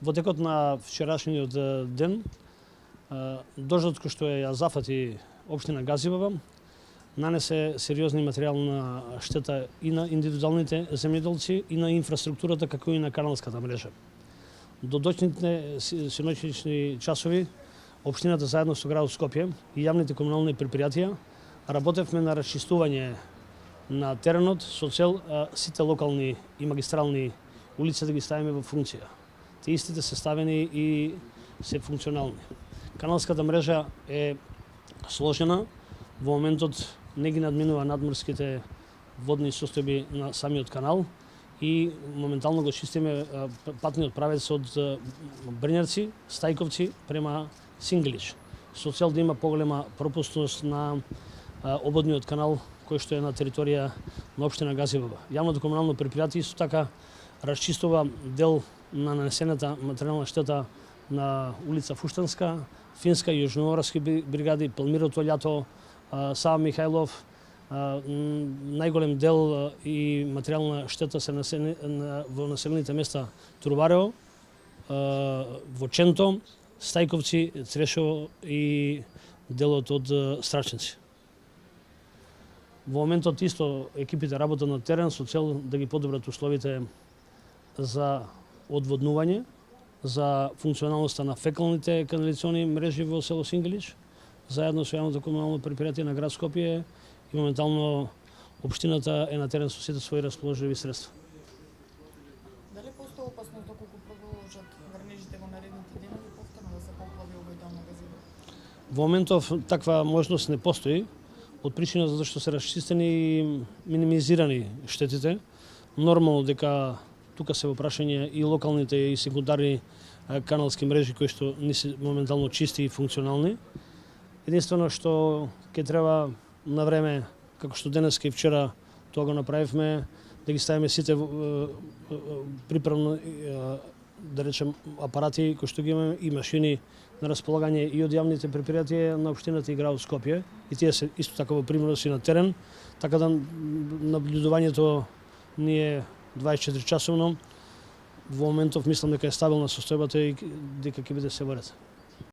Во текот на вчерашниот ден, дождот кој што ја зафати општина Газивова нанесе сериозни материјална штета и на индивидуалните земјоделци и на инфраструктурата како и на каналската мрежа. До дојдните синоќни часови општината заедно со градот Скопје и јавните комунални предпријатија работевме на расчистување на теренот со цел сите локални и магистрални улици да ги ставиме во функција. Те истите се ставени и се функционални. Каналската мрежа е сложена, во моментот не ги надминува надморските водни состојби на самиот канал и моментално го чистиме патниот правец од Брњарци, Стајковци према Синглич, со цел да има поголема пропусност на ободниот канал кој што е на територија на општина Газивова. Јавното комунално предпријатие исто така расчистува дел на нанесената материјална штета на улица Фуштанска, Финска и Јужноорски бригади, Палмирото лјато, Сава Михајлов. Најголем дел и материјална штета се во населените места Трубарево, во Ченто, Стајковци, Црешево и делот од Страченци. Во моментот исто екипите работат на терен со цел да ги подобрат условите за одводнување, за функционалноста на фекалните канализациони мрежи во село Синглич, заедно со јавното комунално предпријатие на град Скопје и моментално општината е на терен со сите своји расположливи средства. Дали постои опасност доколку продолжат врнежите во наредните денови повторно да се поплави овој дел на Газивова? Во моментов таква можност не постои, од причина за што се расчистени и минимизирани штетите. Нормално дека тука се во прашање и локалните и секундарни каналски мрежи кои што не се моментално чисти и функционални. Единствено што ќе треба на време, како што денеска и вчера тоа го направивме, да ги ставиме сите приправно, да речем, апарати кои што ги имаме и машини на располагање и од јавните предпријатија на општината и градот Скопје, и тие се исто така во применост и на терен, така да наблюдувањето ни е 24 часовно. Во моментов мислам дека е стабилна состојбата и дека ќе биде се во ред.